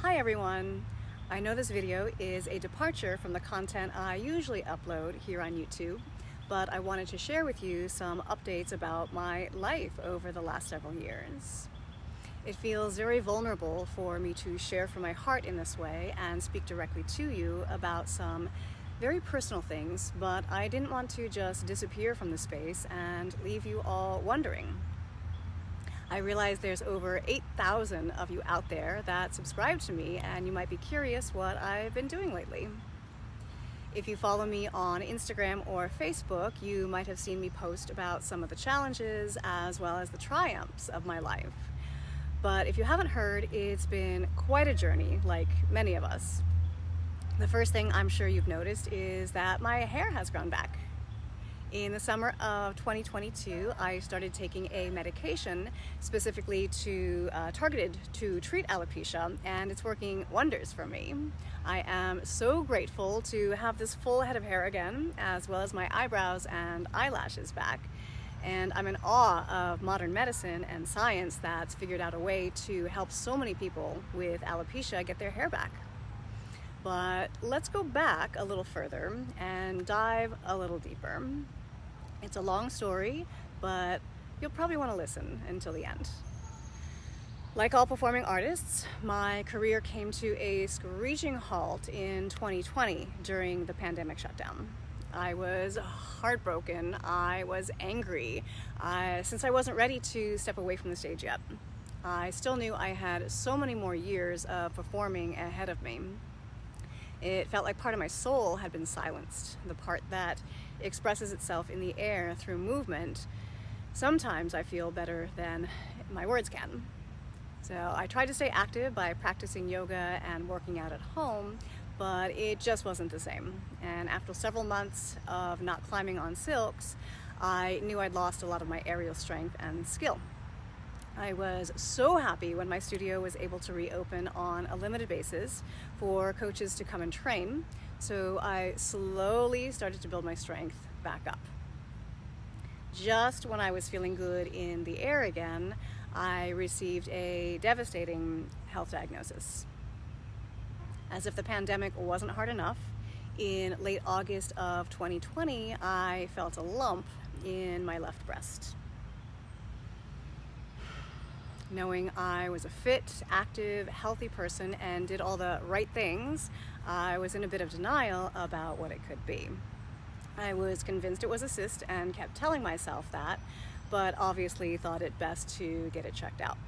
Hi everyone! I know this video is a departure from the content I usually upload here on YouTube, but I wanted to share with you some updates about my life over the last several years. It feels very vulnerable for me to share from my heart in this way and speak directly to you about some very personal things, but I didn't want to just disappear from the space and leave you all wondering. I realize there's over 8,000 of you out there that subscribe to me, and you might be curious what I've been doing lately. If you follow me on Instagram or Facebook, you might have seen me post about some of the challenges as well as the triumphs of my life. But if you haven't heard, it's been quite a journey, like many of us. The first thing I'm sure you've noticed is that my hair has grown back. In the summer of 2022, I started taking a medication specifically targeted to treat alopecia, and it's working wonders for me. I am so grateful to have this full head of hair again, as well as my eyebrows and eyelashes back. And I'm in awe of modern medicine and science that's figured out a way to help so many people with alopecia get their hair back. But let's go back a little further and dive a little deeper. It's a long story, but you'll probably want to listen until the end. Like all performing artists, my career came to a screeching halt in 2020 during the pandemic shutdown. I was heartbroken, I was angry, since I wasn't ready to step away from the stage yet. I still knew I had so many more years of performing ahead of me. It felt like part of my soul had been silenced, the part that expresses itself in the air through movement. Sometimes I feel better than my words can. So I tried to stay active by practicing yoga and working out at home, but it just wasn't the same. And after several months of not climbing on silks, I knew I'd lost a lot of my aerial strength and skill. I was so happy when my studio was able to reopen on a limited basis for coaches to come and train, so I slowly started to build my strength back up. Just when I was feeling good in the air again, I received a devastating health diagnosis. As if the pandemic wasn't hard enough, in late August of 2020, I felt a lump in my left breast. Knowing I was a fit, active, healthy person and did all the right things, I was in a bit of denial about what it could be. I was convinced it was a cyst and kept telling myself that, but obviously thought it best to get it checked out.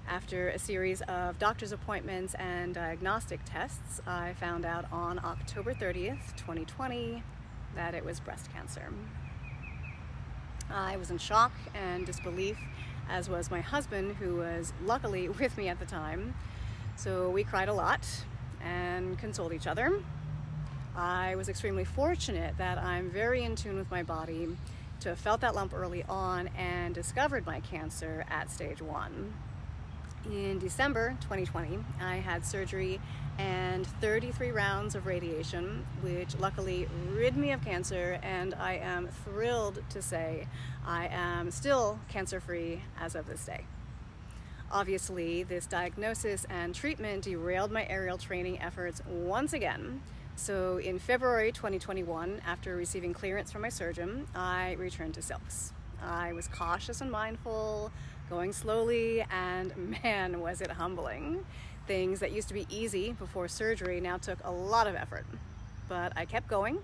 After a series of doctor's appointments and diagnostic tests, I found out on October 30th, 2020, that it was breast cancer. I was in shock and disbelief, as was my husband, who was luckily with me at the time. So we cried a lot and consoled each other. I was extremely fortunate that I'm very in tune with my body to have felt that lump early on and discovered my cancer at stage 1. In December 2020, I had surgery and 33 rounds of radiation, which luckily rid me of cancer, and I am thrilled to say I am still cancer-free as of this day. Obviously, this diagnosis and treatment derailed my aerial training efforts once again. So in February 2021, after receiving clearance from my surgeon, I returned to silks. I was cautious and mindful, going slowly, and man, was it humbling. Things that used to be easy before surgery now took a lot of effort. But I kept going,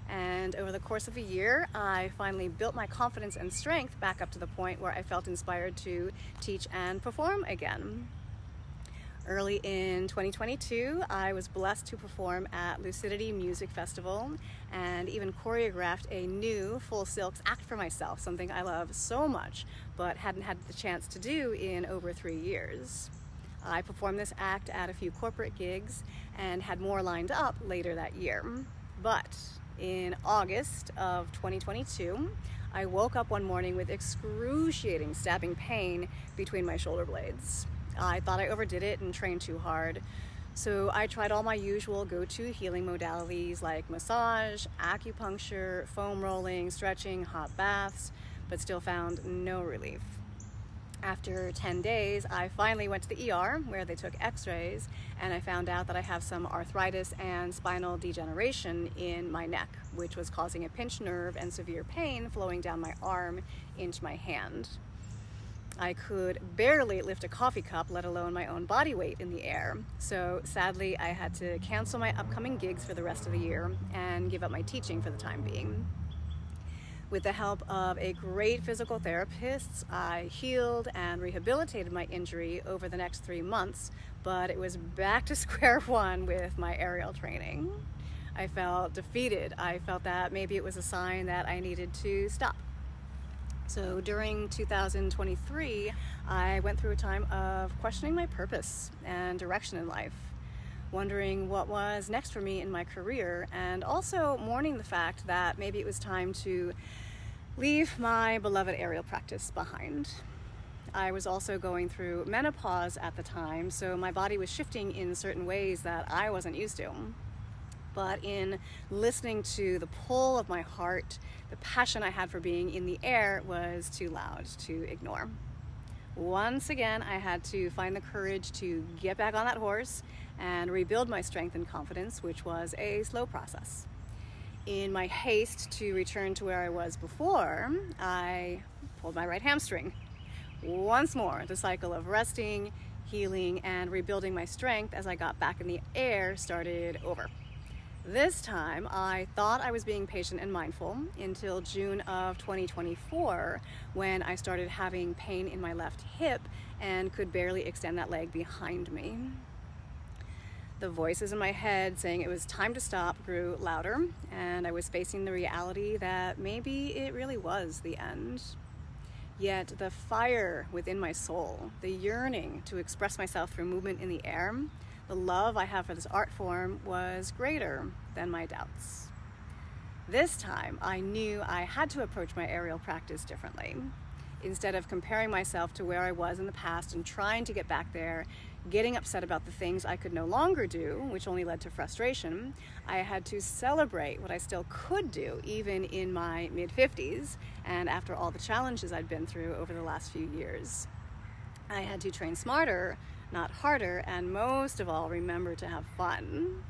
and over the course of a year, I finally built my confidence and strength back up to the point where I felt inspired to teach and perform again. Early in 2022, I was blessed to perform at Lucidity Music Festival and even choreographed a new full silks act for myself, something I love so much but hadn't had the chance to do in over 3 years. I performed this act at a few corporate gigs and had more lined up later that year. But in August of 2022, I woke up one morning with excruciating stabbing pain between my shoulder blades. I thought I overdid it and trained too hard. So I tried all my usual go-to healing modalities like massage, acupuncture, foam rolling, stretching, hot baths, but still found no relief. After 10 days, I finally went to the ER where they took x-rays, and I found out that I have some arthritis and spinal degeneration in my neck, which was causing a pinched nerve and severe pain flowing down my arm into my hand. I could barely lift a coffee cup, let alone my own body weight in the air. So sadly, I had to cancel my upcoming gigs for the rest of the year and give up my teaching for the time being. With the help of a great physical therapist, I healed and rehabilitated my injury over the next 3 months, but it was back to square one with my aerial training. I felt defeated. I felt that maybe it was a sign that I needed to stop. So during 2023, I went through a time of questioning my purpose and direction in life, wondering what was next for me in my career, and also mourning the fact that maybe it was time to leave my beloved aerial practice behind. I was also going through menopause at the time, so my body was shifting in certain ways that I wasn't used to. But in listening to the pull of my heart, the passion I had for being in the air was too loud to ignore. Once again, I had to find the courage to get back on that horse and rebuild my strength and confidence, which was a slow process. In my haste to return to where I was before, I pulled my right hamstring. Once more, the cycle of resting, healing, and rebuilding my strength as I got back in the air started over. This time, I thought I was being patient and mindful until June of 2024, when I started having pain in my left hip and could barely extend that leg behind me. The voices in my head saying it was time to stop grew louder, and I was facing the reality that maybe it really was the end. Yet the fire within my soul, the yearning to express myself through movement in the air, the love I have for this art form was greater than my doubts. This time, I knew I had to approach my aerial practice differently. Instead of comparing myself to where I was in the past and trying to get back there, getting upset about the things I could no longer do, which only led to frustration, I had to celebrate what I still could do, even in my mid-50s, and after all the challenges I'd been through over the last few years. I had to train smarter, not harder, and most of all, remember to have fun.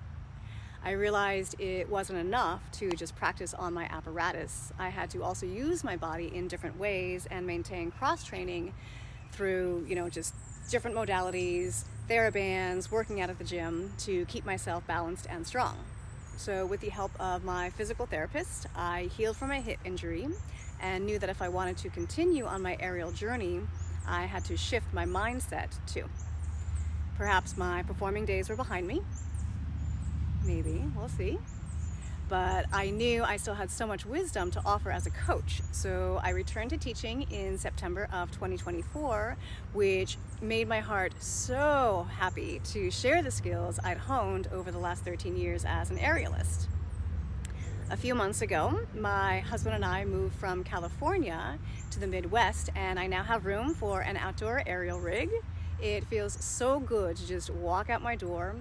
I realized it wasn't enough to just practice on my apparatus. I had to also use my body in different ways and maintain cross-training through, just different modalities, TheraBands, working out at the gym to keep myself balanced and strong. So with the help of my physical therapist, I healed from my hip injury and knew that if I wanted to continue on my aerial journey, I had to shift my mindset too. Perhaps my performing days were behind me. Maybe, we'll see. But I knew I still had so much wisdom to offer as a coach. So I returned to teaching in September of 2024, which made my heart so happy to share the skills I'd honed over the last 13 years as an aerialist. A few months ago, my husband and I moved from California to the Midwest, and I now have room for an outdoor aerial rig. It feels so good to just walk out my door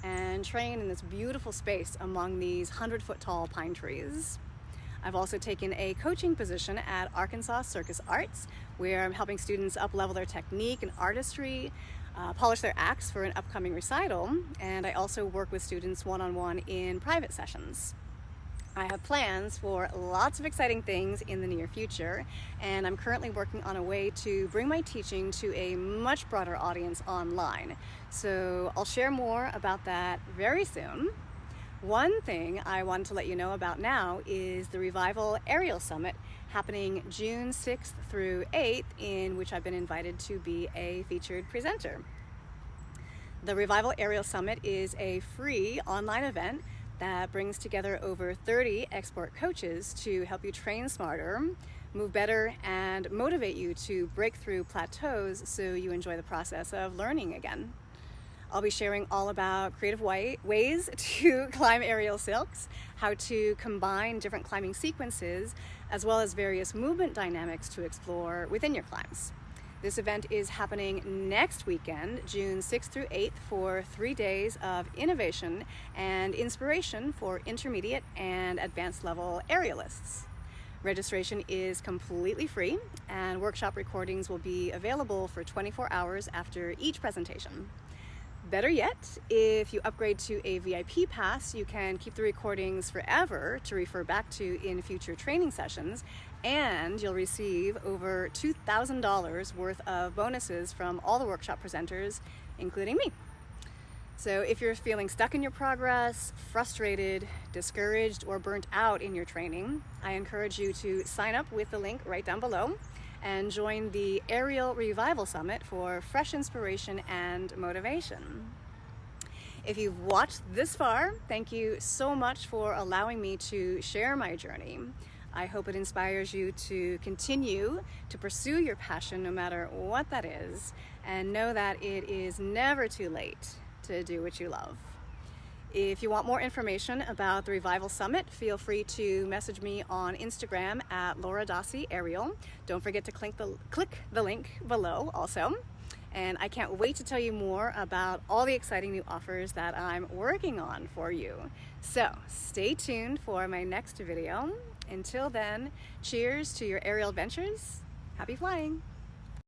and train in this beautiful space among these 100-foot tall pine trees. I've also taken a coaching position at Arkansas Circus Arts, where I'm helping students up-level their technique and artistry, polish their acts for an upcoming recital, and I also work with students one-on-one in private sessions. I have plans for lots of exciting things in the near future, and I'm currently working on a way to bring my teaching to a much broader audience online. So I'll share more about that very soon. One thing I wanted to let you know about now is the Revival Aerial Summit happening June 6th through 8th, in which I've been invited to be a featured presenter. The Revival Aerial Summit is a free online event that brings together over 30 expert coaches to help you train smarter, move better, and motivate you to break through plateaus so you enjoy the process of learning again. I'll be sharing all about creative ways to climb aerial silks, how to combine different climbing sequences, as well as various movement dynamics to explore within your climbs. This event is happening next weekend, June 6th through 8th, for 3 days of innovation and inspiration for intermediate and advanced level aerialists. Registration is completely free, and workshop recordings will be available for 24 hours after each presentation. Better yet, if you upgrade to a VIP pass, you can keep the recordings forever to refer back to in future training sessions, and you'll receive over $2,000 worth of bonuses from all the workshop presenters, including me. So if you're feeling stuck in your progress, frustrated, discouraged, or burnt out in your training, I encourage you to sign up with the link right down below and join the Aerial Revival Summit for fresh inspiration and motivation. If you've watched this far, thank you so much for allowing me to share my journey. I hope it inspires you to continue to pursue your passion no matter what that is, and know that it is never too late to do what you love. If you want more information about the Revival Summit, feel free to message me on Instagram at Laura Dasi Aerial. Don't forget to click the link below also. And I can't wait to tell you more about all the exciting new offers that I'm working on for you. So stay tuned for my next video. Until then, cheers to your aerial adventures. Happy flying!